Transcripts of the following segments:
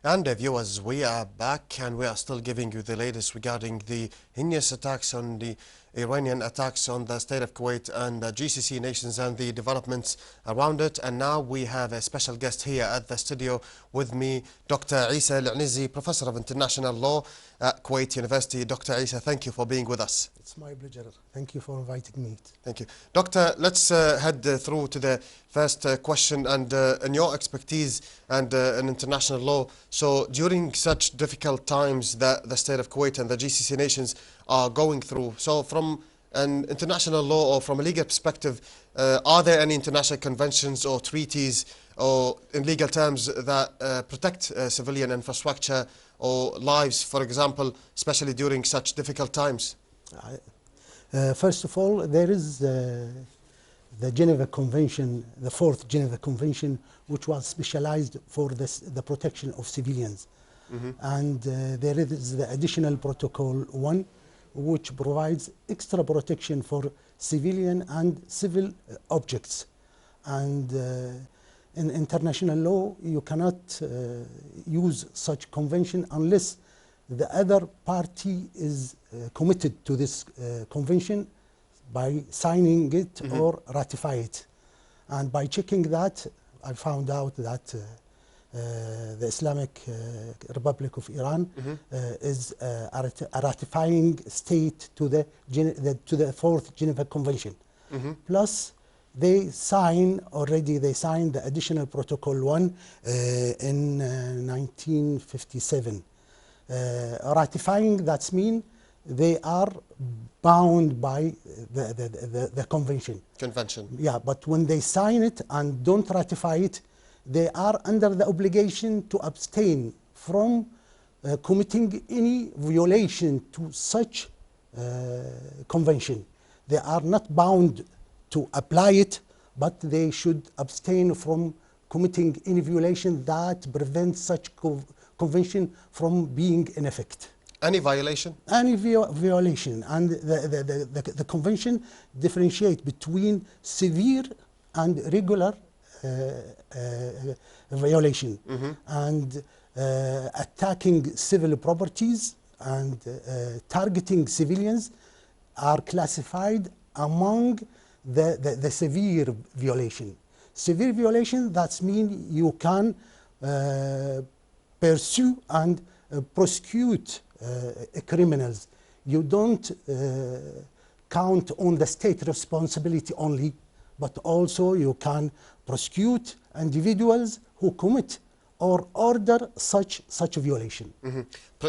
And viewers, we are back and we are still giving you the latest regarding the heinous attacks on the Iranian attacks on the state of Kuwait and the GCC nations and the developments around it. And now we have a special guest here at the studio with me, Dr. Eisa Alenezy, Professor of International Law at Kuwait University. Dr. Eisa, thank you for being with us. It's my pleasure. Thank you for inviting me. Thank you. Doctor, let's head through to the first question and in your expertise and in international law. So during such difficult times that the state of Kuwait and the GCC nations are going through, so from an international law or from a legal perspective, are there any international conventions or treaties or in legal terms that protect civilian infrastructure or lives, for example, especially during such difficult times? First of all, there is the Geneva Convention, the fourth Geneva Convention, which was specialized for the protection of civilians. And there is the additional Protocol 1, which provides extra protection for civilian and civil objects. And in international law, you cannot use such convention unless the other party is committed to this convention by signing it or ratify it. And by checking that, I found out that the Islamic Republic of Iran is a ratifying state to the fourth Geneva Convention. Plus, they signed the additional Protocol 1 in 1957. Ratifying, that means they are bound by the convention. Yeah, but when they sign it and don't ratify it, they are under the obligation to abstain from committing any violation to such convention. They are not bound to apply it, but they should abstain from committing any violation that prevents such convention from being in effect. Any violation? Any violation. And the convention differentiates between severe and regular violation. And attacking civil properties and targeting civilians are classified among the severe violation. Severe violation, that means you can pursue and prosecute criminals. You don't count on the state responsibility only, but also you can prosecute individuals who commit or order such violation.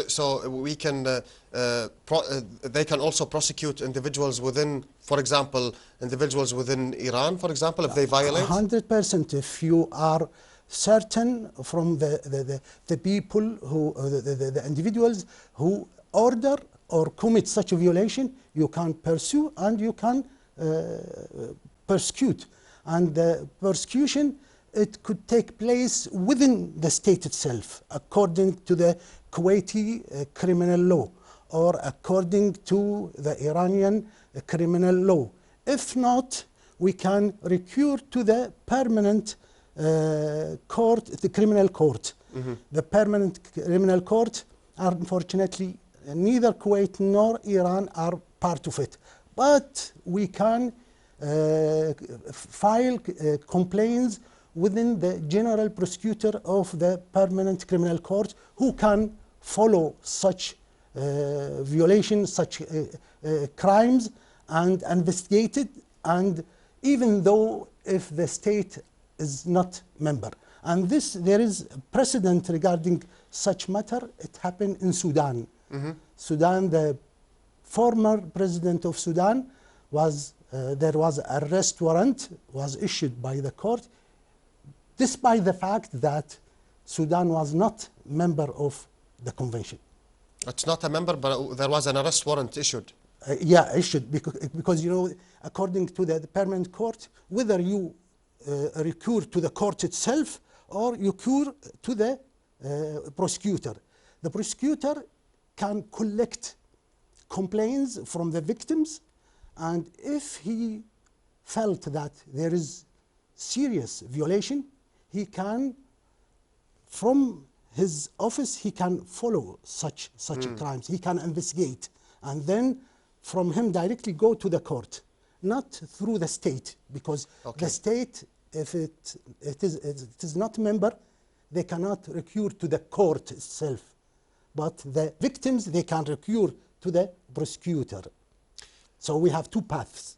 So we can, they can also prosecute individuals within, for example, individuals within Iran, for example, if they violate? 100%. If you are certain from the people who, the individuals who order or commit such a violation, you can pursue and you can persecute. And the persecution, it could take place within the state itself, according to the Kuwaiti criminal law, or according to the Iranian criminal law. If not, we can recur to the permanent court, the criminal court. The permanent criminal court, unfortunately, neither Kuwait nor Iran are part of it. But we can file complaints within the general prosecutor of the permanent criminal court, who can follow such violations, such crimes, and investigate it, and even though if the state is not member. And there is precedent regarding such matter. It happened in Sudan. Sudan, the former president of Sudan, there was an arrest warrant was issued by the court, despite the fact that Sudan was not member of the convention. It's not a member, but there was an arrest warrant issued. Yeah, issued, because you know, according to the permanent court, whether you recur to the court itself or you recur to the prosecutor. The prosecutor can collect complaints from the victims, and if he felt that there is serious violation, he can, from his office, he can follow such crimes. He can investigate, and then from him directly go to the court, not through the state, because the state, if it is not a member, they cannot recur to the court itself. But the victims, they can recur to the prosecutor. So we have two paths.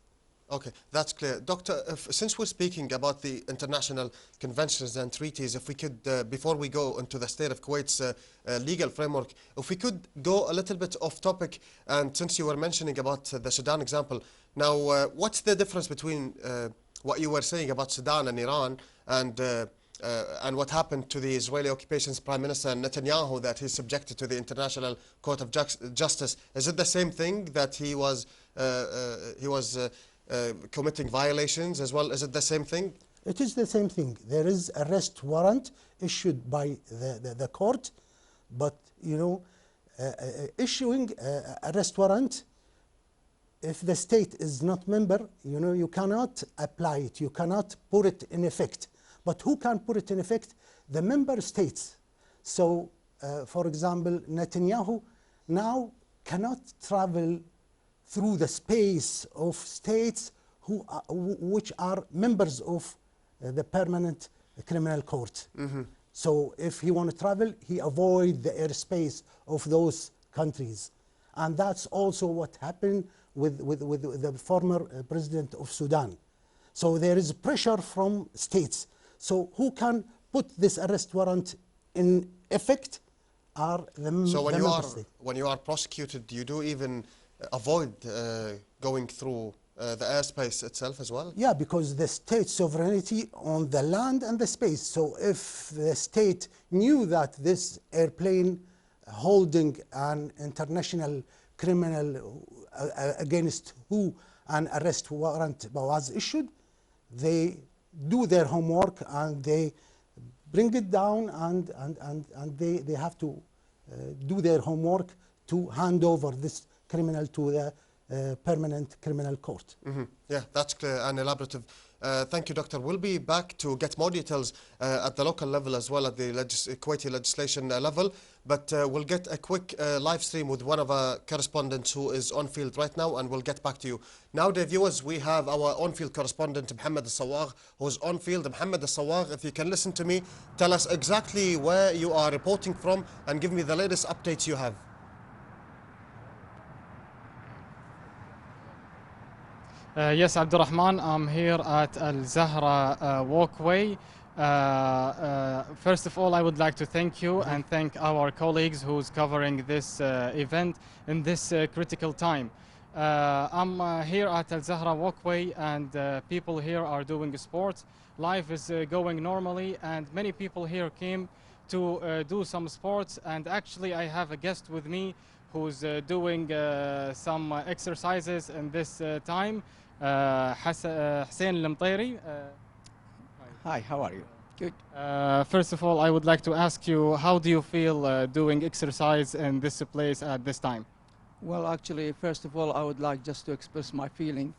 Okay, that's clear. Doctor, since we're speaking about the international conventions and treaties, if we could, before we go into the state of Kuwait's legal framework, if we could go a little bit off topic, and since you were mentioning about the Sudan example, now what's the difference between what you were saying about Sudan and Iran and what happened to the Israeli occupation's Prime Minister Netanyahu, that he's subjected to the International Court of Justice? Is it the same thing, that he was committing violations as well? Is it the same thing? It is the same thing. There is arrest warrant issued by the court, but you know, issuing arrest warrant, if the state is not member, you know, you cannot apply it, you cannot put it in effect. But who can put it in effect? The member states. So, for example, Netanyahu now cannot travel through the space of states which are members of the Permanent Criminal Court. So if he want to travel, he avoid the airspace of those countries. And that's also what happened with the former president of Sudan. So there is pressure from states. So who can put this arrest warrant in effect are the member states. So when you are prosecuted, you do even avoid going through the airspace itself as well? Yeah, because the state sovereignty on the land and the space. So if the state knew that this airplane holding an international criminal against who an arrest warrant was issued, they do their homework and they bring it down, and they have to do their homework to hand over this criminal to the Permanent Criminal Court. Yeah, that's clear and elaborative. Thank you, Doctor. We'll be back to get more details at the local level as well, at the Kuwaiti legislation level. But we'll get a quick live stream with one of our correspondents who is on field right now, and we'll get back to you. Now, dear viewers, we have our on-field correspondent, Mohammed Al-Sawagh, who's on field. Mohammed Al-Sawagh, if you can listen to me, tell us exactly where you are reporting from and give me the latest updates you have. Yes, Abdurrahman, I'm here at Al-Zahra walkway. First of all, I would like to thank you and thank our colleagues who's covering this event in this critical time. I'm here at Al-Zahra walkway, and people here are doing sports. Life is going normally, and many people here came to do some sports. And actually, I have a guest with me who's doing some exercises in this time. Hussein Al-Mtairi. Hi, how are you? Good. First of all, I would like to ask you, how do you feel doing exercise in this place at this time? Well, actually, first of all, I would like just to express my feeling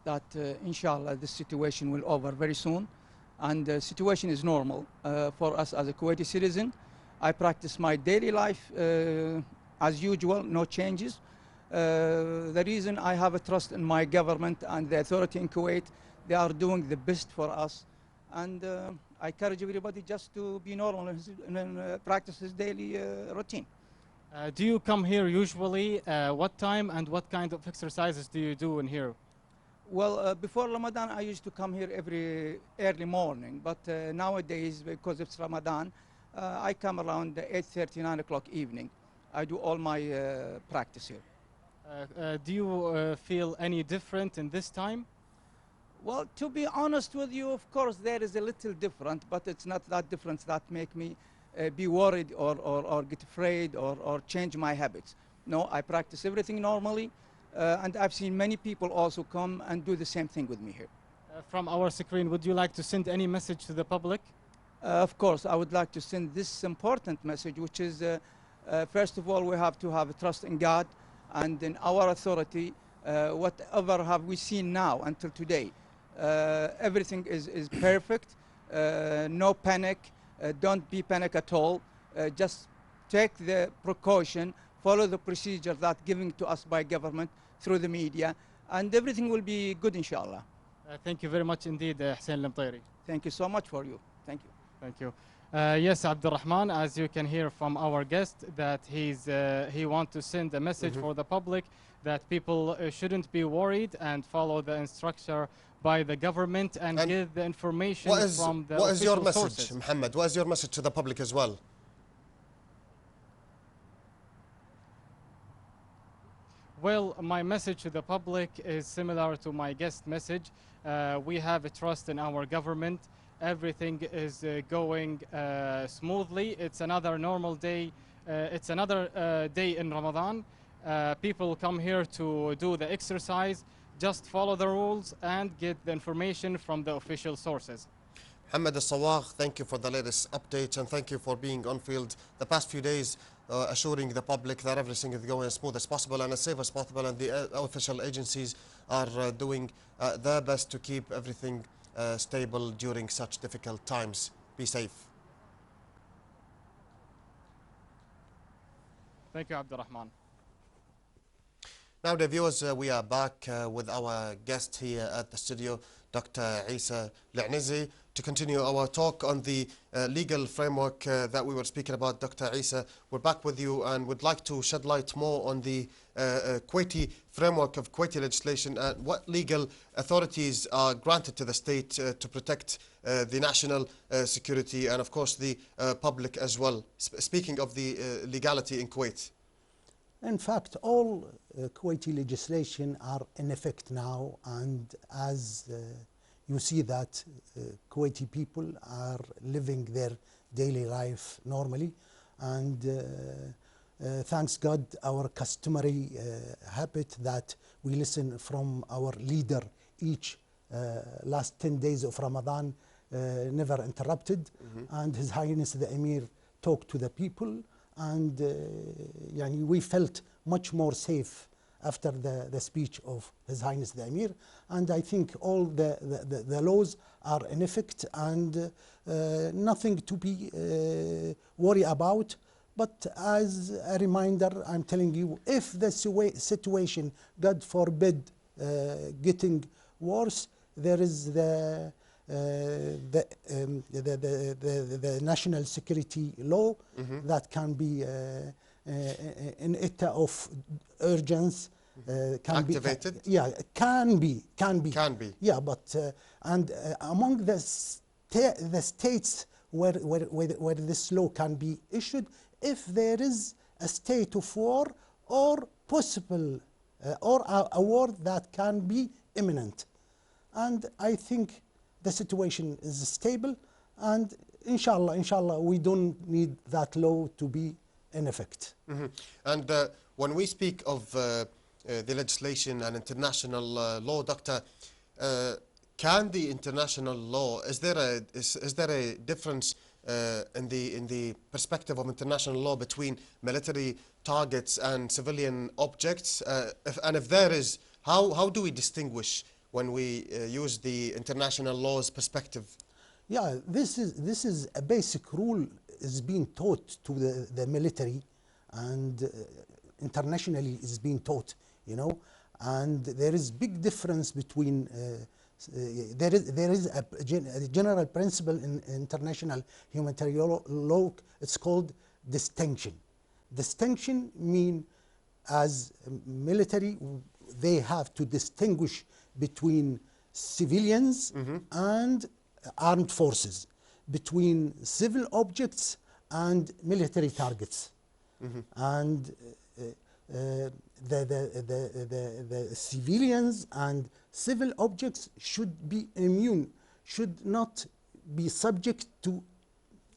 that inshallah this situation will over very soon, and the situation is normal for us as a Kuwaiti citizen. I practice my daily life as usual, no changes. The reason I have a trust in my government and the authority in Kuwait, they are doing the best for us, and I encourage everybody just to be normal and practice his daily routine. Do you come here usually? What time and what kind of exercises do you do in here? Well, before Ramadan, I used to come here every early morning, but nowadays, because it's Ramadan, I come around 8:30, 9 o'clock evening. I do all my practice here. Do you feel any different in this time? Well, to be honest with you, of course, there is a little different, but it's not that difference that make me be worried or get afraid or change my habits. No, I practice everything normally, and I've seen many people also come and do the same thing with me here. From our screen, would you like to send any message to the public? Of course, I would like to send this important message, which is, first of all, we have to have trust in God and in our authority. Whatever have we seen now until today, everything is perfect. No panic. Don't be panic at all. just take the precaution, follow the procedure that given to us by government through the media, and everything will be good, inshallah. Thank you very much indeed, Hussein Lemtayri. Thank you so much for you. Thank you. Thank you. Yes, Abdurrahman, as you can hear from our guest, that he wants to send a message for the public that people shouldn't be worried and follow the instruction by the government and give the information from the what is your message, sources. Muhammad? What is your message to the public as well? Well, my message to the public is similar to my guest message. We have a trust in our government. Everything is going smoothly. It's another normal day. It's another day in Ramadan. People come here to do the exercise. Just follow the rules and get the information from the official sources. Mohammed Al-Sawagh, thank you for the latest updates and thank you for being on field the past few days, assuring the public that everything is going as smooth as possible and as safe as possible, and the official agencies are doing their best to keep everything stable during such difficult times. Be safe. Thank you, Abdurrahman. Now, the viewers, we are back with our guest here at the studio, Dr. Eisa Alenezy, to continue our talk on the legal framework that we were speaking about. Dr. Eisa, we're back with you and would like to shed light more on the Kuwaiti framework of Kuwaiti legislation and what legal authorities are granted to the state to protect the national security and, of course, the public as well. Speaking of the legality in Kuwait. In fact, all Kuwaiti legislation are in effect now, and as you see that Kuwaiti people are living their daily life normally, and thanks God, our customary habit that we listen from our leader each last 10 days of Ramadan never interrupted, and His Highness the Emir talked to the people, and we felt much more safe after the speech of His Highness the Emir, and I think all the laws are in effect and nothing to be worried about. But as a reminder, I'm telling you, if the situation, God forbid, getting worse, there is the national security law that can be in etat of urgence activated. Can be. Yeah, but and among the states where this law can be issued, if there is a state of war or possible or a war that can be imminent. And I think the situation is stable, and inshallah, we don't need that law to be in effect. And when we speak of the legislation and international law, Doctor, can the international law, is there a difference in the perspective of international law between military targets and civilian objects? If there is, how do we distinguish when we use the international law's perspective? Yeah, this is a basic rule is being taught to the military, and internationally is being taught, and there is big difference between there is a general principle in international humanitarian law. It's called distinction. Distinction mean as military they have to distinguish between civilians and armed forces, between civil objects and military targets, and the civilians and civil objects should be immune, should not be subject to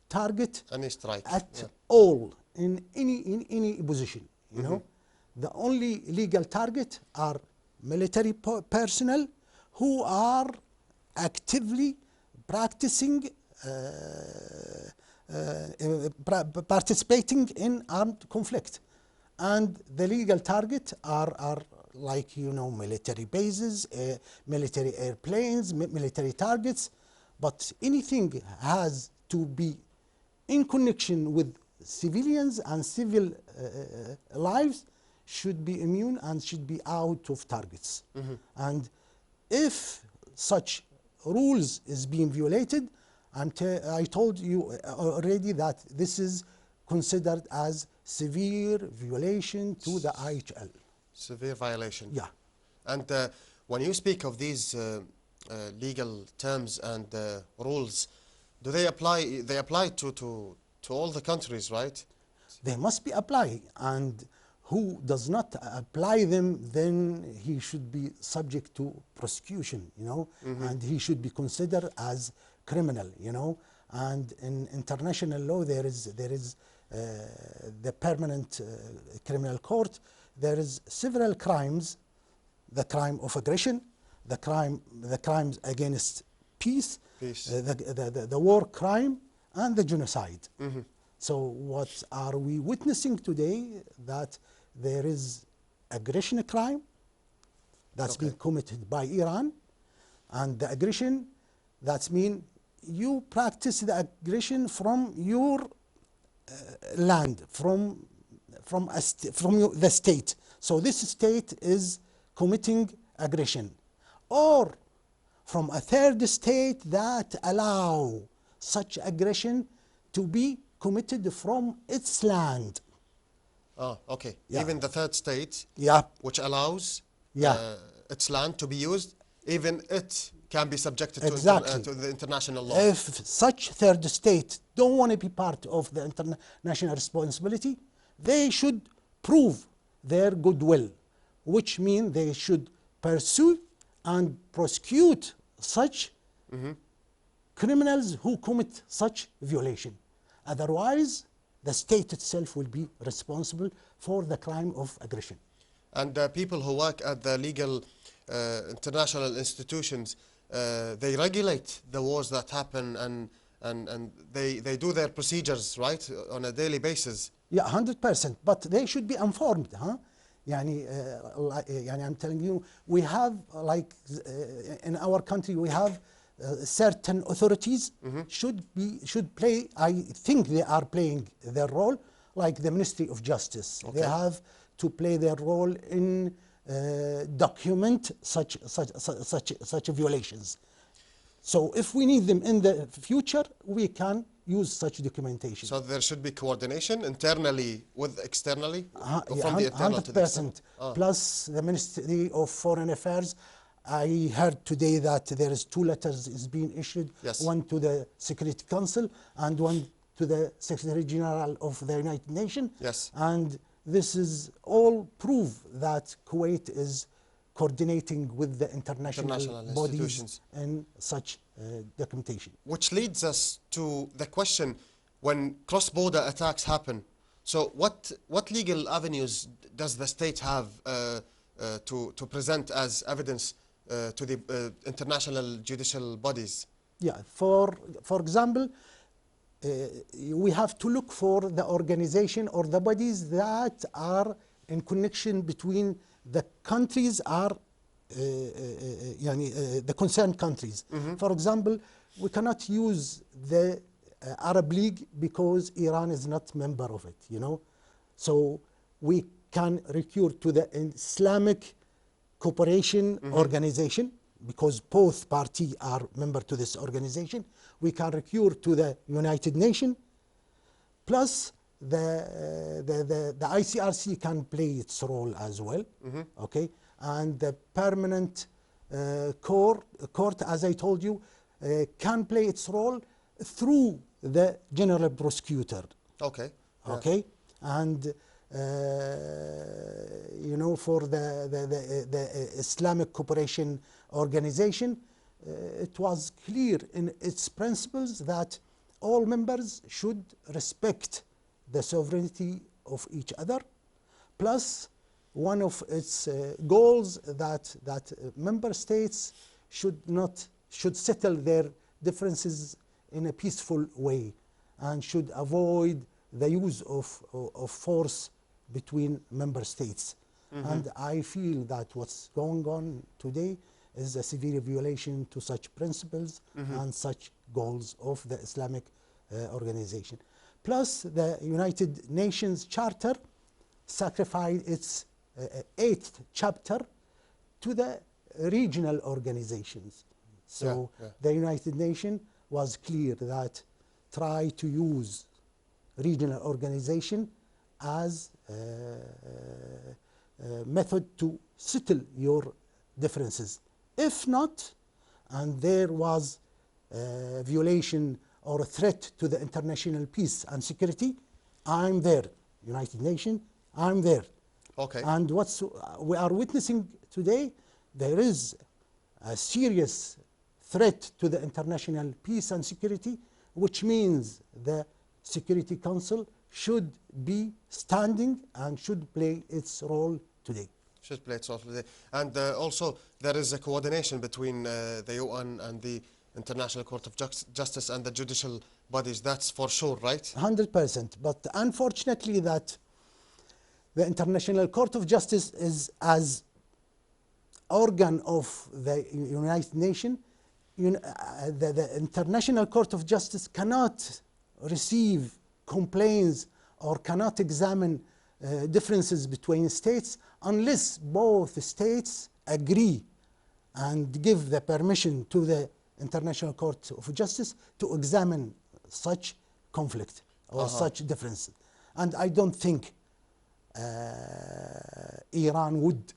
target any strike at all in any position. The only legal target are military personnel who are actively practicing participating in armed conflict, and the legal target are like military bases, military airplanes, military targets, but anything has to be in connection with civilians and civil lives should be immune and should be out of targets. And if such rules is being violated, I told you already that this is considered as severe violation to the IHL. Severe violation. Yeah. And when you speak of these legal terms and rules, do they apply? They apply to all the countries, right? They must be applied, and who does not apply them, then he should be subject to prosecution, you know, and he should be considered as criminal, you know. And in international law, there is the permanent criminal court. There is several crimes: the crime of aggression, the crimes against peace, the war crime, and the genocide. So what are we witnessing today? That there is aggression crime that's been committed by Iran, and the aggression, that's mean you practice the aggression from your land, from the state. So this state is committing aggression, or from a third state that allow such aggression to be committed from its land. Oh, okay. Yeah. Even the third state, Yeah. which allows its land to be used, even it can be subjected to the international law. If such third state don't want to be part of the international responsibility, they should prove their goodwill, which means they should pursue and prosecute such criminals who commit such violation. Otherwise, the state itself will be responsible for the crime of aggression. And people who work at the legal international institutions, they regulate the wars that happen, and they do their procedures, right, on a daily basis. Yeah, 100%. But they should be informed, huh? I'm telling you, we have, like, in our country, we have certain authorities should play, I think they are playing their role, like the Ministry of Justice. They have to play their role in document such violations. So if we need them in the future, we can use such documentation. So there should be coordination internally with externally, from the 100%. internal to the external. Plus the Ministry of Foreign Affairs. I heard today that there is 2 letters is being issued, one to the Security Council and one to the Secretary General of the United Nations. Yes. And this is all proof that Kuwait is coordinating with the international bodies in such documentation. Which leads us to the question, when cross-border attacks happen, so what legal avenues does the state have to present as evidence to the international judicial bodies? Yeah, for example, we have to look for the organization or the bodies that are in connection between the countries are the concerned countries. For example, we cannot use the Arab League because Iran is not member of it, you know. So we can recur to the Islamic Cooperation Organization, because both parties are member to this organization. We can recur to the United Nations, plus the ICRC can play its role as well, okay? And the permanent court, as I told you, can play its role through the general prosecutor. Okay. Okay, and you know, for the Islamic Cooperation Organization, it was clear in its principles that all members should respect the sovereignty of each other, plus one of its goals that member states should settle their differences in a peaceful way and should avoid the use of force between member states. And I feel that what's going on today is a severe violation to such principles and such goals of the Islamic organization. Plus, the United Nations Charter sacrificed its 8th chapter to the regional organizations. So the United Nations was clear that try to use regional organization as a method to settle your differences. If not, and there was a violation or a threat to the international peace and security, I'm there. United Nations, I'm there. Okay. And what we are witnessing today, there is a serious threat to the international peace and security, which means the Security Council should be standing and should play its role today. Should play its role today. And also, there is a coordination between the UN and the International Court of Justice and the judicial bodies. That's for sure, right? 100%. But unfortunately, that the International Court of Justice is as organ of the United Nations. The International Court of Justice cannot receive complaints or cannot examine differences between states unless both states agree and give the permission to the International Court of Justice to examine such conflict or such difference. And I don't think Iran would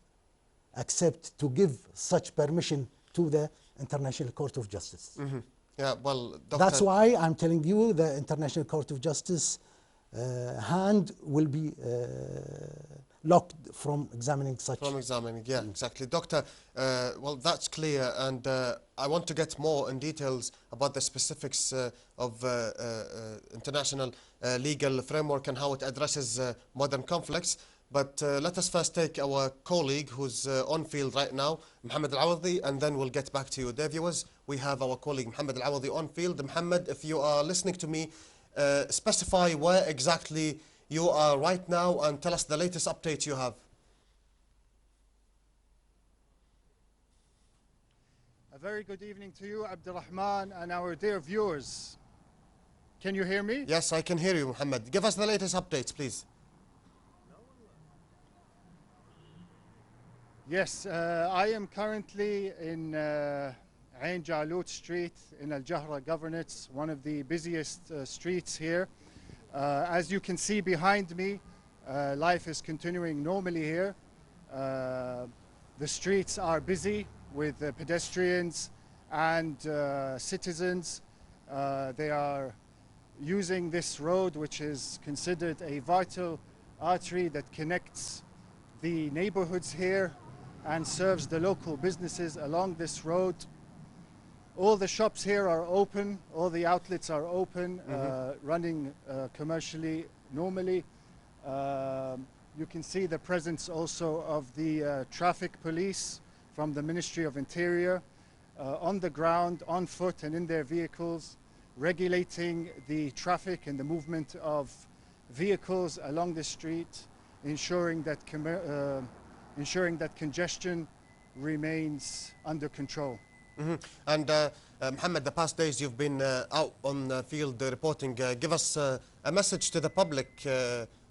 accept to give such permission to the International Court of Justice. Yeah, well, Dr. That's why I'm telling you the International Court of Justice hand will be locked from examining such. From examining, yeah, exactly. Doctor, well, that's clear, and I want to get more in details about the specifics of international legal framework and how it addresses modern conflicts. But let us first take our colleague who's on field right now, Mohammed Al-Awadi, and then we'll get back to you. Dear viewers, we have our colleague Mohammed Al-Awadi on field. Mohammed, if you are listening to me, specify where exactly you are right now and tell us the latest update you have. A very good evening to you, Abdurrahman, and our dear viewers. Can you hear me? Yes, I can hear you, Mohammed. Give us the latest updates, please. Yes, I am currently in Ain Jalut Street in Al Jahra Governorate, one of the busiest streets here. As you can see behind me, life is continuing normally here. The streets are busy with pedestrians and citizens. They are using this road, which is considered a vital artery that connects the neighborhoods here and serves the local businesses along this road. All the shops here are open, all the outlets are open, running commercially normally. You can see the presence also of the traffic police from the Ministry of Interior on the ground, on foot and in their vehicles, regulating the traffic and the movement of vehicles along the street, ensuring that congestion remains under control. And Mohammed, the past days you've been out on the field reporting. Give us a message to the public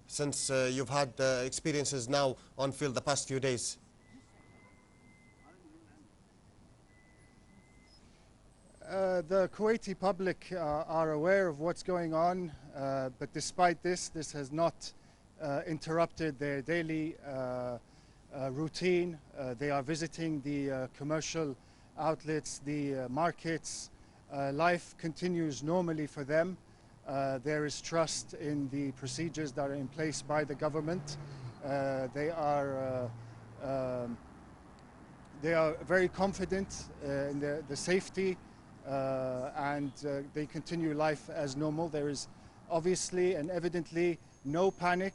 since you've had experiences now on field the past few days. The Kuwaiti public are aware of what's going on, but despite this has not interrupted their daily routine. They are visiting the commercial outlets, the markets. Life continues normally for them. There is trust in the procedures that are in place by the government. They are very confident in the safety and they continue life as normal. There is obviously and evidently no panic.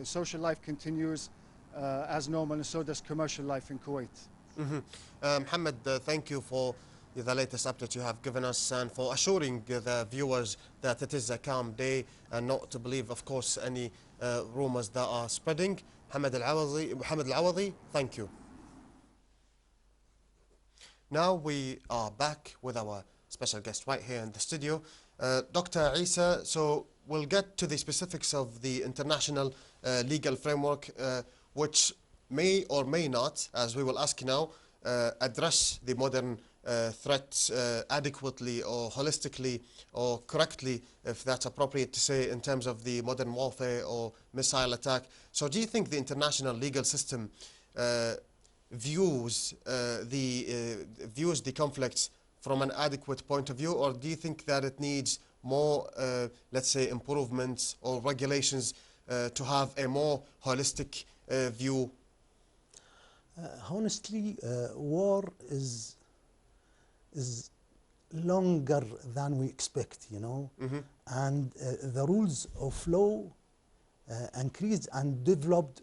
Social life continues as normal, and so does commercial life in Kuwait. Mohammed, thank you for the latest update you have given us and for assuring the viewers that it is a calm day and not to believe, of course, any rumors that are spreading. Mohammed Al-Awadi, thank you. Now we are back with our special guest right here in the studio. Dr. Eisa, so we'll get to the specifics of the international legal framework, which may or may not, as we will ask you now, address the modern threats adequately or holistically or correctly, if that's appropriate to say, in terms of the modern warfare or missile attack. So do you think the international legal system views the conflicts from an adequate point of view, or do you think that it needs more, let's say, improvements or regulations to have a more holistic view? Honestly, war is longer than we expect, you know, and the rules of law increased and developed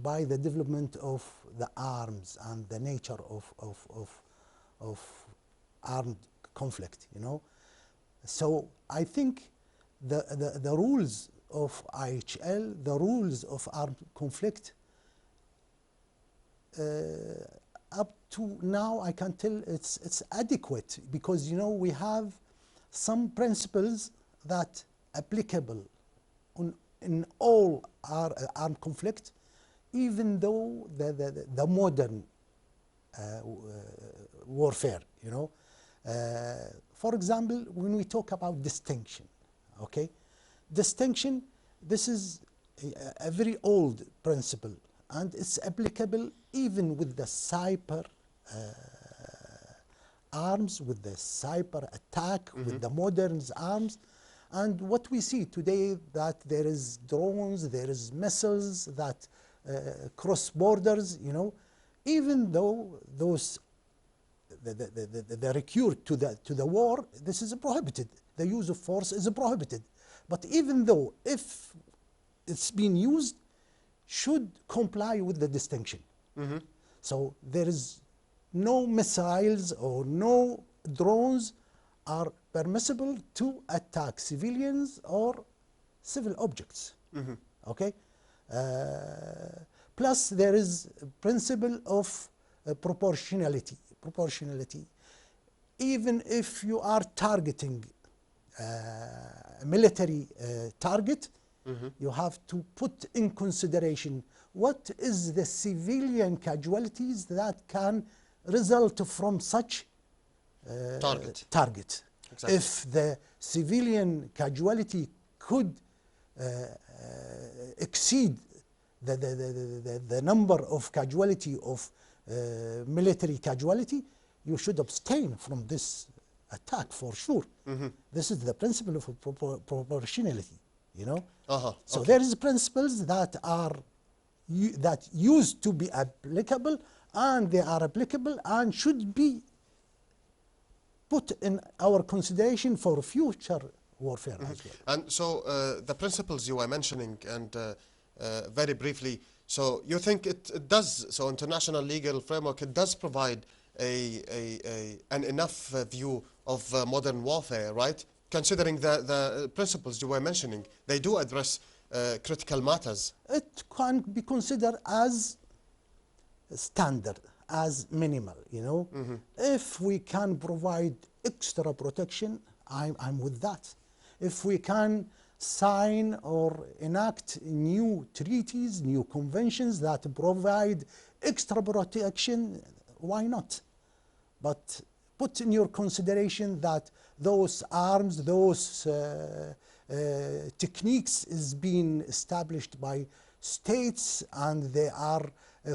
by the development of the arms and the nature of armed conflict, you know. So I think the rules of IHL, the rules of armed conflict, up to now I can tell it's adequate, because, you know, we have some principles that applicable in all our armed conflict, even though the modern warfare, you know. For example, when we talk about distinction, okay, distinction, this is a very old principle, and it's applicable even with the cyber arms, with the cyber attack, with the modern arms. And what we see today, that there is drones, there is missiles that cross borders, you know, even though those the recur to the war, this is prohibited. The use of force is prohibited. But even though, if it's been used, should comply with the distinction. So there is no missiles or no drones are permissible to attack civilians or civil objects. Okay. Plus, there is a principle of proportionality. Even if you are targeting a military target, you have to put in consideration what is the civilian casualties that can result from such target. Exactly. If the civilian casualty could exceed the number of casualty of military casualty, you should abstain from this attack for sure. This is the principle of proportionality, you know. So there is principles that are that used to be applicable, and they are applicable and should be put in our consideration for future warfare as well. And so the principles you were mentioning, and very briefly, so you think it does, so international legal framework, it does provide an enough view of modern warfare, right? Considering the principles you were mentioning, they do address critical matters. It can be considered as standard, as minimal, you know. If we can provide extra protection, I'm with that. If we can sign or enact new treaties, new conventions that provide extra protection, why not? But put in your consideration that those arms, those techniques is being established by states, and they are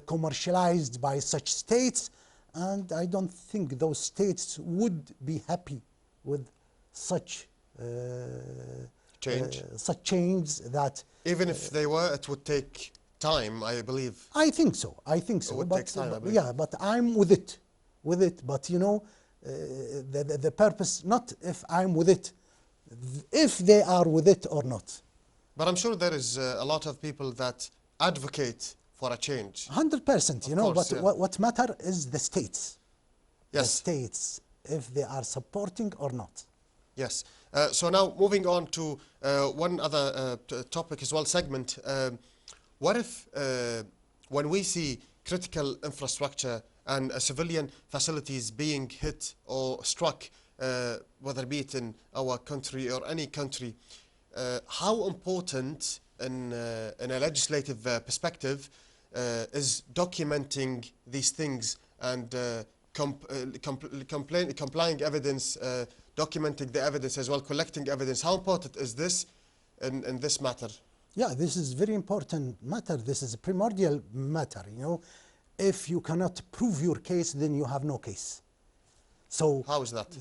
commercialized by such states, and I don't think those states would be happy with such change that even if they were, it would take time, I believe. I think so. It would take time, I believe. Yeah, but I'm with it. But you know, the purpose, not if I'm with it, if they are with it or not. But I'm sure there is a lot of people that advocate for a change. 100%, you know, course, but yeah. what matter is the states. Yes. The states, if they are supporting or not. Yes. So now moving on to one other topic as well, segment. What if when we see critical infrastructure and civilian facilities being hit or struck whether be it in our country or any country, how important in a legislative perspective is documenting these things and complying evidence, documenting the evidence as well, collecting evidence. How important is this in this matter? Yeah, this is very important matter. This is a primordial matter, you know. If you cannot prove your case, then you have no case. So how is that?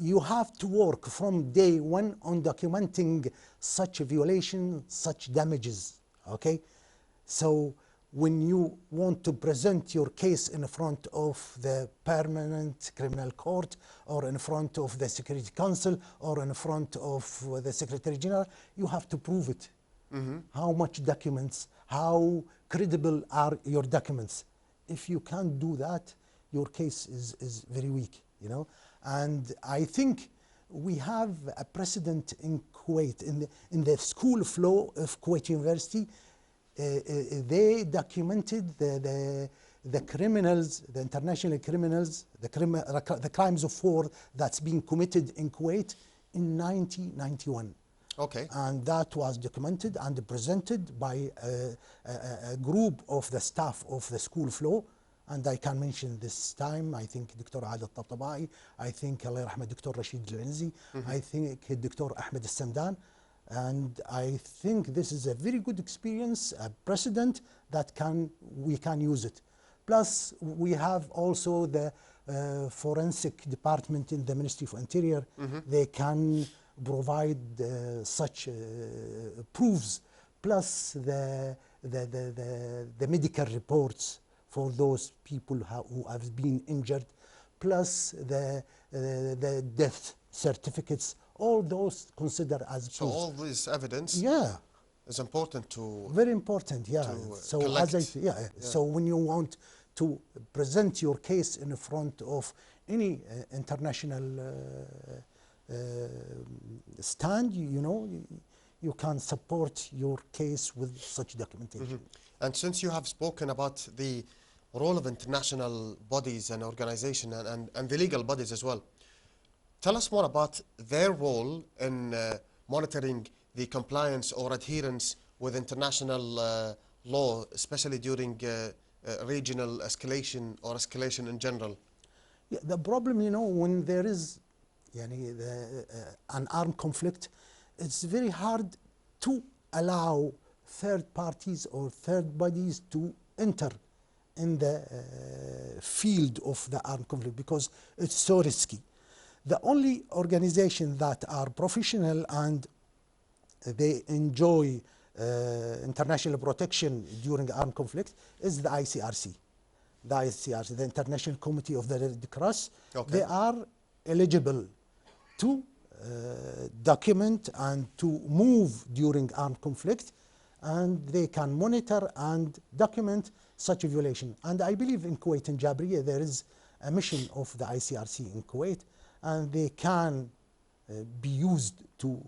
You have to work from day one on documenting such a violation, such damages, okay? So when you want to present your case in front of the permanent criminal court or in front of the Security Council or in front of the Secretary General, you have to prove it. How much documents, how credible are your documents? If you can't do that, your case is very weak, you know. And I think we have a precedent in Kuwait, in the school of law of Kuwait University. They documented the criminals, the international criminals, the crimes of war that's being committed in Kuwait in 1991. Okay. And that was documented and presented by a group of the staff of the School of Law. And I can mention this time, I think Dr. Adil Tabtabai, I think Allah Rahmah Dr. Rashid Alenezy, I think Dr. Ahmed Samdan. And I think this is a very good experience, a precedent that we can use it. Plus, we have also the forensic department in the Ministry of Interior. They can provide such proofs, plus the medical reports for those people who have been injured, plus the death certificates. All those considered as so proofs. all this evidence, yeah, is important to very important. Yeah. So collect. So when you want to present your case in front of any international stand, you know, you can support your case with such documentation. And since you have spoken about the role of international bodies and organizations and the legal bodies as well, tell us more about their role in monitoring the compliance or adherence with international law, especially during regional escalation or escalation in general. Yeah, the problem, you know, when there is an armed conflict, it's very hard to allow third parties or third bodies to enter in the field of the armed conflict because it's so risky. The only organization that are professional and they enjoy international protection during armed conflict is the ICRC. The ICRC, the International Committee of the Red Cross. Okay. They are eligible to document and to move during armed conflict, and they can monitor and document such a violation. And I believe in Kuwait and Jabriya there is a mission of the ICRC in Kuwait, and they can be used to,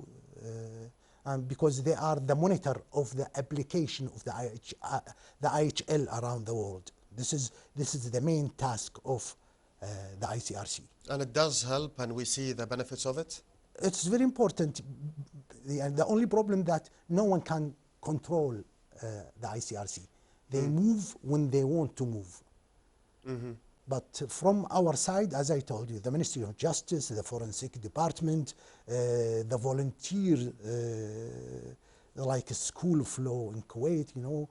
because they are the monitor of the application of the IHL around the world. This is the main task of the ICRC. And it does help, and we see the benefits of it? It's very important. The only problem that no one can control the ICRC. They move when they want to move. But from our side, as I told you, the Ministry of Justice, the Forensic Department, the volunteer, like a School of Law in Kuwait, you know,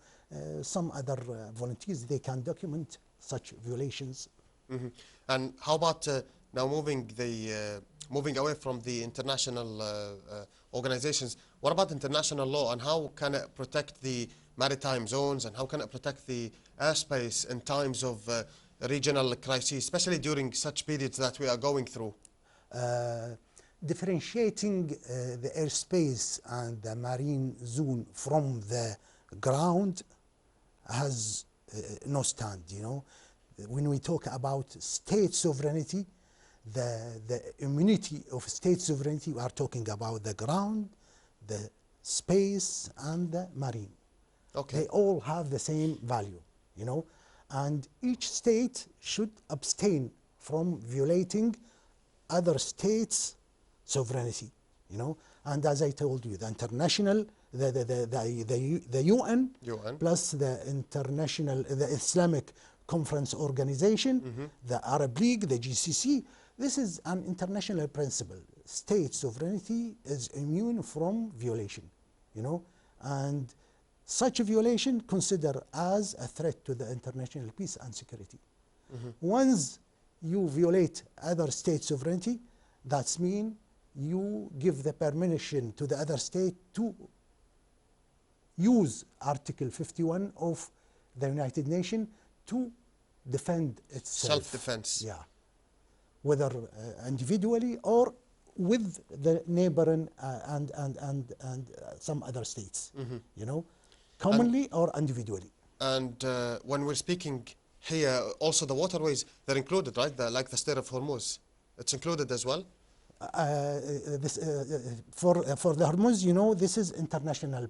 some other volunteers, they can document such violations. And how about now moving away from the international organizations, what about international law, and how can it protect the maritime zones, and how can it protect the airspace in times of regional crises, especially during such periods that we are going through? Differentiating the airspace and the marine zone from the ground has no stand, you know. When we talk about state sovereignty, the immunity of state sovereignty, we are talking about the ground, the space, and the marine. Okay. They all have the same value, you know, and each state should abstain from violating other states' sovereignty, you know. And as I told you, the international, the UN, plus the international, the Islamic Conference Organization, the Arab League, the GCC. This is an international principle. State sovereignty is immune from violation, you know, and such a violation considered as a threat to the international peace and security. Once you violate other state sovereignty, that's mean you give the permission to the other state to use Article 51 of the United Nations to defend itself. Self-defense. Yeah. Whether individually or with the neighboring and some other states, you know, commonly or individually. And when we're speaking here, also the waterways, they're included, right? Like the Strait of Hormuz, it's included as well? For the Hormuz, you know, this is international.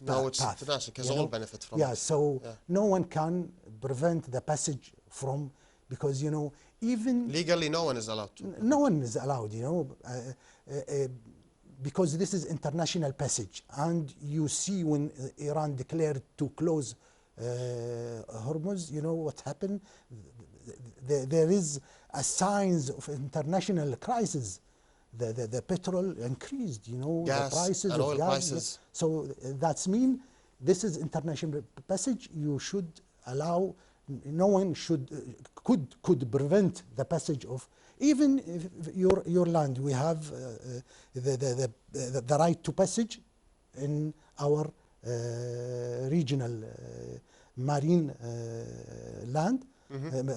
No, it's international because all benefit from it. Yeah, so no one can prevent the passage from, because, you know, even legally no one is allowed to. No one is allowed, you know, because this is international passage. And you see when Iran declared to close Hormuz, you know what happened? There is a signs of international crisis. The petrol increased, you know, gas, the prices and of oil gas. prices. So that's mean this is international passage. You should allow, no one could prevent the passage of, even if your land. We have the right to passage in our regional marine land,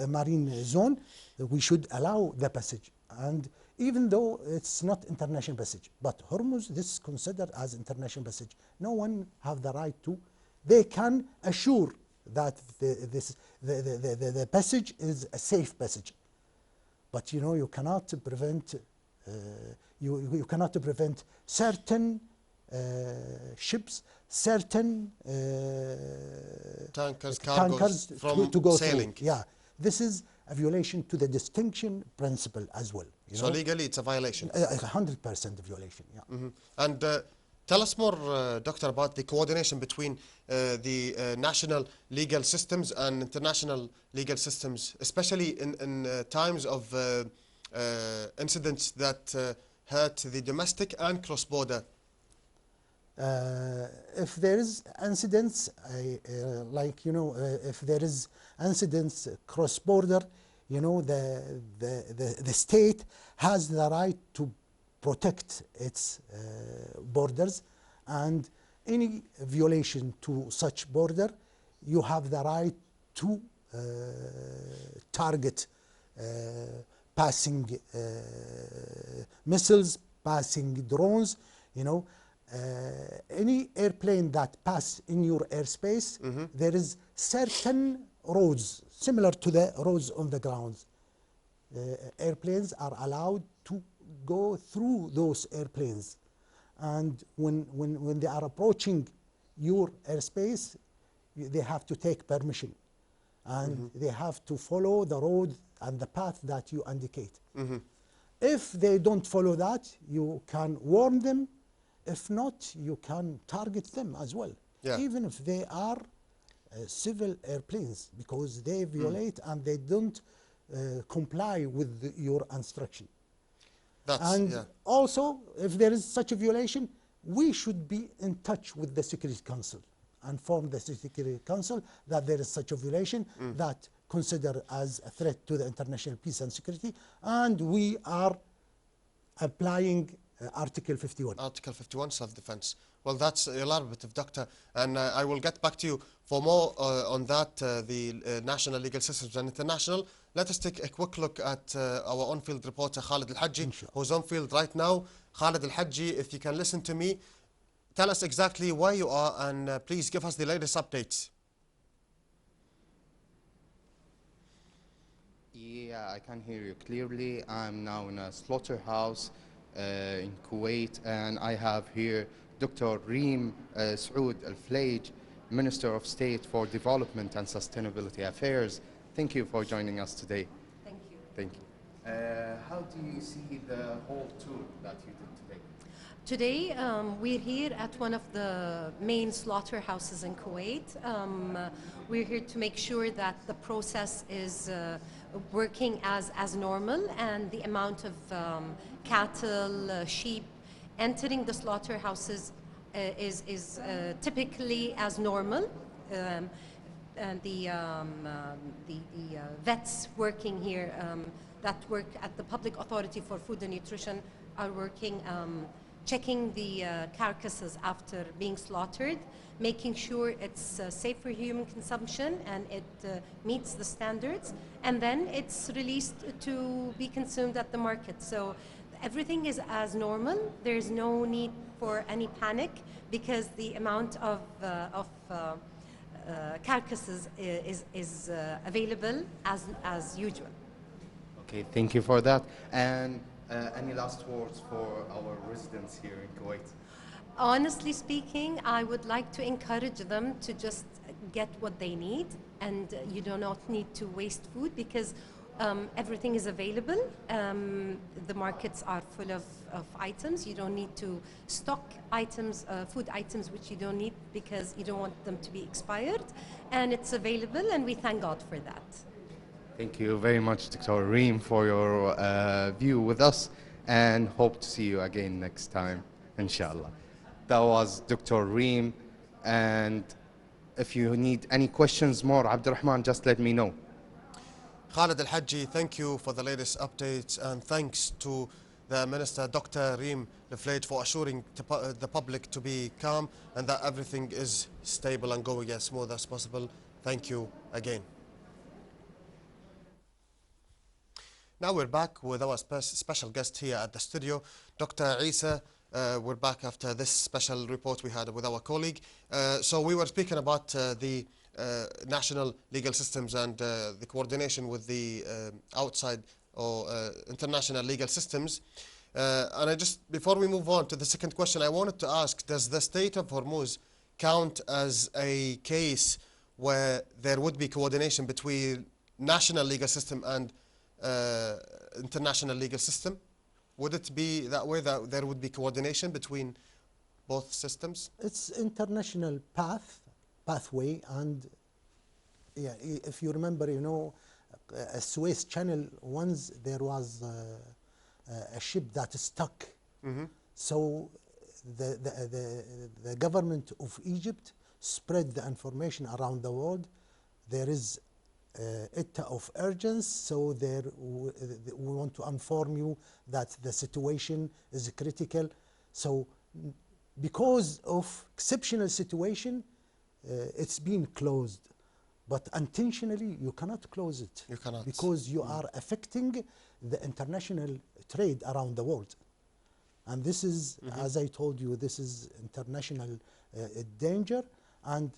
marine zone. We should allow the passage, and even though it's not international passage, but Hormuz, this is considered as international passage. No one have the right to. They can assure that the passage is a safe passage, but you know you cannot prevent you cannot prevent certain ships, certain tankers from to go sailing. Through. Yeah, this is a violation to the distinction principle as well. So legally it's a violation. 100% violation, yeah. And tell us more, Doctor, about the coordination between the national legal systems and international legal systems, especially in times of incidents that hurt the domestic and cross-border. If there is incidents, like, you know, if there is incidents cross-border, you know, the state has the right to protect its borders, and any violation to such border, you have the right to target passing missiles, passing drones, you know. Any airplane that pass in your airspace, there is certain roads similar to the roads on the ground. Airplanes are allowed to go through those airplanes, and when they are approaching your airspace, they have to take permission, and they have to follow the road and the path that you indicate. If they don't follow that, you can warn them. If not, you can target them as well, even if they are civil airplanes, because they violate and they don't comply with your instruction. Also, if there is such a violation, we should be in touch with the Security Council, inform the Security Council that there is such a violation that considered as a threat to the international peace and security, and we are applying Article 51. Article 51, self-defense. Well, that's elaborative, Doctor, and I will get back to you for more on that, the national legal systems and international. Let us take a quick look at our on-field reporter, Khalid Al-Hajji, who's on field right now. Khalid Al-Hajji, if you can listen to me, tell us exactly where you are, and please give us the latest updates. Yeah, I can hear you clearly. I'm now in a slaughterhouse in Kuwait, and I have here Dr. Reem Saud Al-Flaj, Minister of State for Development and Sustainability Affairs. Thank you for joining us today. Thank you. Thank you. How do you see the whole tour that you did today? Today, we're here at one of the main slaughterhouses in Kuwait. We're here to make sure that the process is working as normal, and the amount of cattle, sheep entering the slaughterhouses is typically as normal. And the vets working here that work at the Public Authority for Food and Nutrition are working checking the carcasses after being slaughtered, making sure it's safe for human consumption and it meets the standards, and then it's released to be consumed at the market. So everything is as normal. There's no need for any panic because the amount of carcasses is available as usual. Okay, thank you for that. And any last words for our residents here in Kuwait? Honestly speaking, I would like to encourage them to just get what they need, and you do not need to waste food because everything is available. The markets are full of items. You don't need to stock items, food items which you don't need because you don't want them to be expired, and it's available, and we thank God for that. Thank you very much, Dr. Reem, for your view with us, and hope to see you again next time, inshallah. That was Dr. Reem, and if you need any questions more, Abdurrahman, just let me know. Khalid Al-Hajji, thank you for the latest updates, and thanks to the Minister, Dr. Reem Leflage, for assuring the public to be calm and that everything is stable and going as smooth as possible. Thank you again. Now we're back with our special guest here at the studio, Dr. Eisa. We're back after this special report we had with our colleague. So we were speaking about the national legal systems and the coordination with the outside or international legal systems. And I just, before we move on to the second question, I wanted to ask, does the state of Hormuz count as a case where there would be coordination between national legal system and international legal system? Would it be that way, that there would be coordination between both systems? It's international pathway, and yeah, if you remember, you know, a Suez Channel, once there was a ship that is stuck. Mm-hmm. So the government of Egypt spread the information around the world. There is état of urgency, so we want to inform you that the situation is critical. So because of exceptional situation, it's been closed, but intentionally you cannot close it. You cannot. Because you are affecting the international trade around the world. And this is, as I told you, this is international danger. And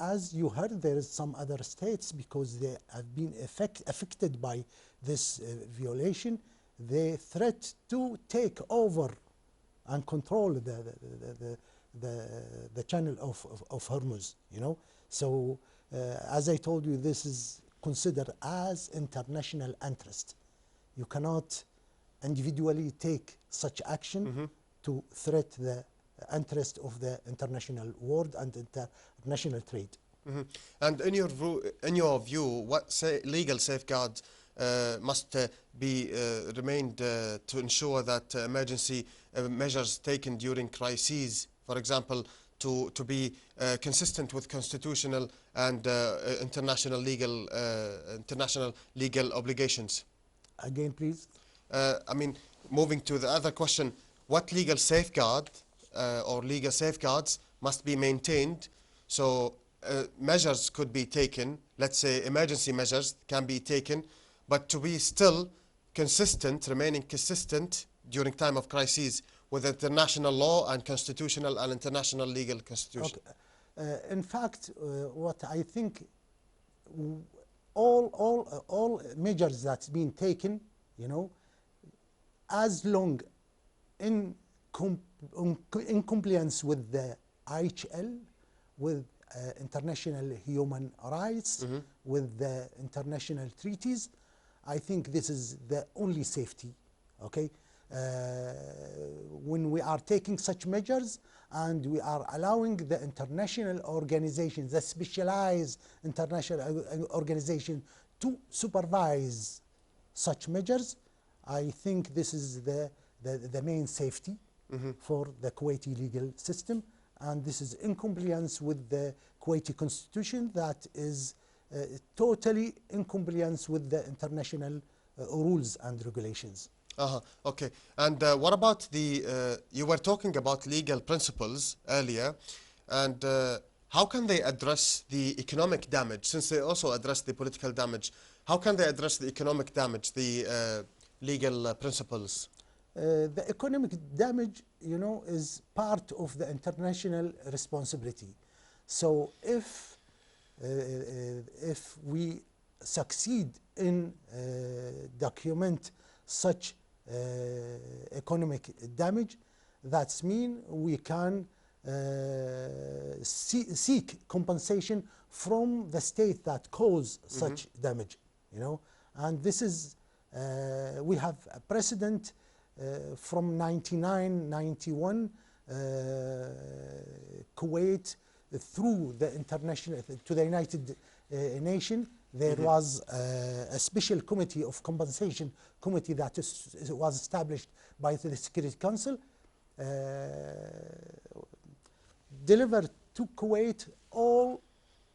as you heard, there is some other states, because they have been affected by this violation, they threat to take over and control the channel of Hormuz, you know. So as I told you, this is considered as international interest. You cannot individually take such action to threat the interest of the international world and international trade. And in your view, what legal safeguards must be remained to ensure that emergency measures taken during crises, for example, to be consistent with constitutional and international legal obligations? Again, please. I mean, moving to the other question, what legal safeguard or legal safeguards must be maintained so measures could be taken, let's say emergency measures can be taken, but to be still consistent, remaining consistent during time of crises with international law and constitutional and international legal constitution? Okay. In fact, what I think, all measures that's been taken, you know, as long in compliance with the IHL, with international human rights, with the international treaties, I think this is the only safety, okay? When we are taking such measures and we are allowing the international organizations, the specialized international organization to supervise such measures, I think this is the main safety for the Kuwaiti legal system, and this is in compliance with the Kuwaiti constitution that is totally in compliance with the international rules and regulations. Okay. And what about the, you were talking about legal principles earlier, and how can they address the economic damage, since they also address the political damage? How can they address the economic damage, the legal principles? The economic damage, you know, is part of the international responsibility. So if we succeed in document such economic damage, that's mean we can seek compensation from the state that caused such damage, you know. And this is, we have a precedent from 1991, Kuwait, through the international, to the United Nations, there was a special committee of compensation committee that was established by the Security Council, delivered to Kuwait all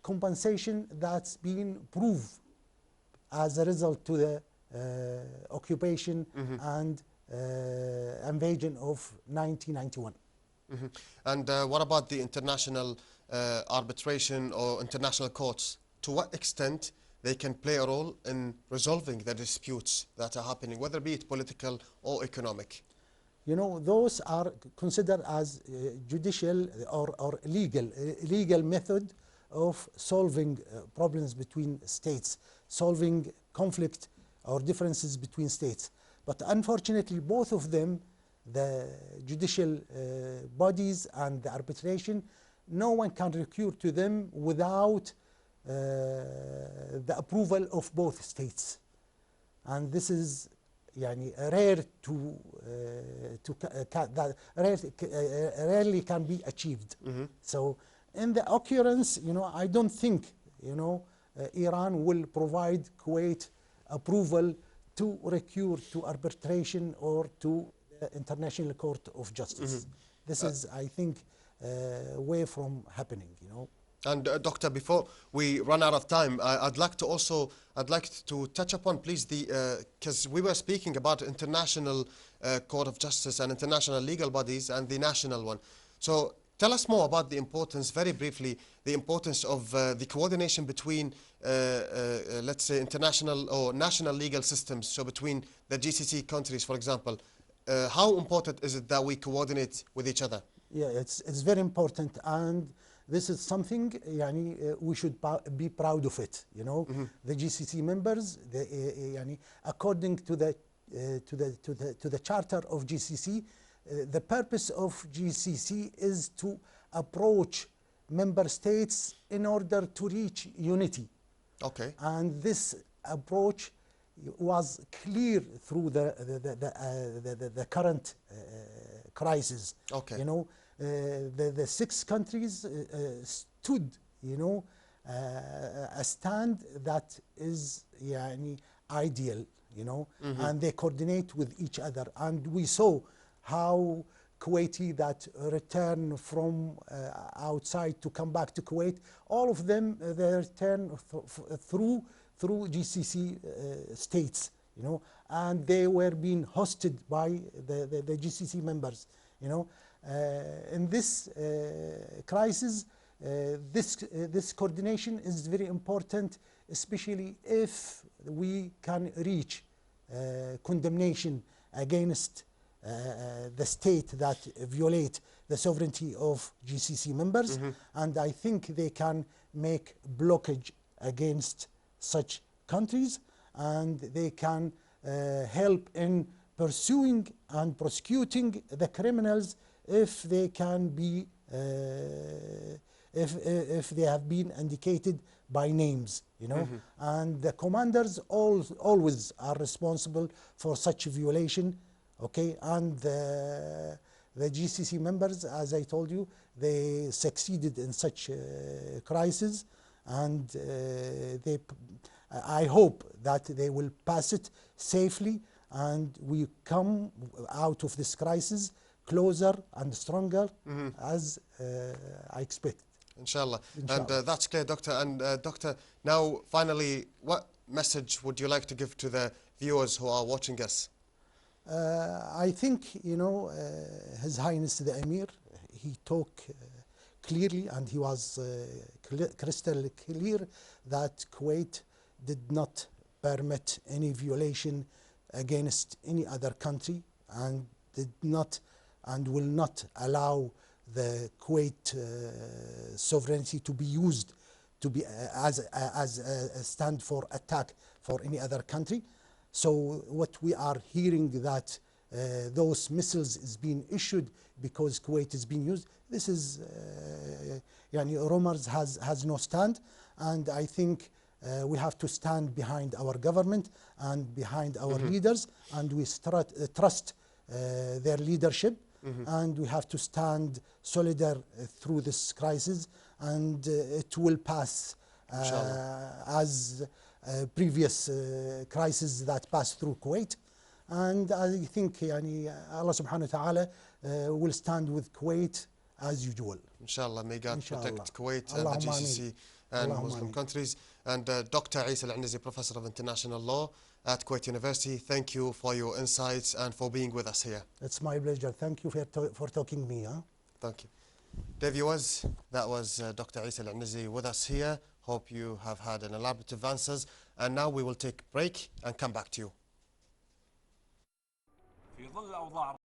compensation that's been proved as a result to the occupation and invasion of 1991. And what about the international arbitration or international courts? To what extent they can play a role in resolving the disputes that are happening, whether be it political or economic? You know, those are considered as judicial or legal method of solving problems between states, solving conflict or differences between states. But unfortunately, both of them, the judicial bodies and the arbitration, no one can recur to them without the approval of both states. And this is rare rarely can be achieved. So in the occurrence, you know, I don't think, you know, Iran will provide Kuwait approval to recur to arbitration or to the International Court of Justice. This is, I think, way from happening, you know. And Doctor, before we run out of time, I'd like to touch upon, please, because we were speaking about International Court of Justice and international legal bodies and the national one. So tell us more about the importance, very briefly, the importance of the coordination between, let's say, international or national legal systems. So between the GCC countries, for example, how important is it that we coordinate with each other? Yeah, it's very important, and this is something we should be proud of it. You know, the GCC members, according to the charter of GCC, the purpose of GCC is to approach member states in order to reach unity. Okay. And this approach was clear through the current crisis. Okay. You know, the 6 countries stood, you know, a stand that is ideal, you know, and they coordinate with each other. And we saw how Kuwaiti that return from outside to come back to Kuwait, all of them, they return through GCC states, you know, and they were being hosted by the GCC members, you know. In this crisis, this coordination is very important, especially if we can reach condemnation against the state that violate the sovereignty of GCC members, and I think they can make blockage against such countries, and they can help in pursuing and prosecuting the criminals if they can be if they have been indicated by names, you know. And the commanders always are responsible for such violation, okay. And the GCC members, as I told you, they succeeded in such crisis, and I hope that they will pass it safely, and we come out of this crisis closer and stronger, as I expect. Inshallah. Inshallah. And that's clear, Doctor. And Doctor, now finally, what message would you like to give to the viewers who are watching us? I think, you know, His Highness the Emir, he talked clearly, and he was crystal clear that Kuwait did not permit any violation against any other country, and did not and will not allow the Kuwait sovereignty to be used to be as a stand for attack for any other country. So what we are hearing that those missiles is being issued because Kuwait is being used, this is rumors has no stand, and I think we have to stand behind our government and behind our leaders, and we trust their leadership, and we have to stand solidar through this crisis, and it will pass as previous crises that passed through Kuwait. And I think Allah subhanahu wa ta'ala will stand with Kuwait as usual. Inshallah, may God protect Kuwait and Allahumma the GCC and Allahumma Muslim ameen. countries. And Dr. Eisa Alenezy, Professor of International Law at Kuwait University, thank you for your insights and for being with us here. It's my pleasure. Thank you for talking to me. Huh? Thank you. Dear viewers, that was Dr. Eisa Alenezy with us here. Hope you have had an elaborative answers. And now we will take a break and come back to you.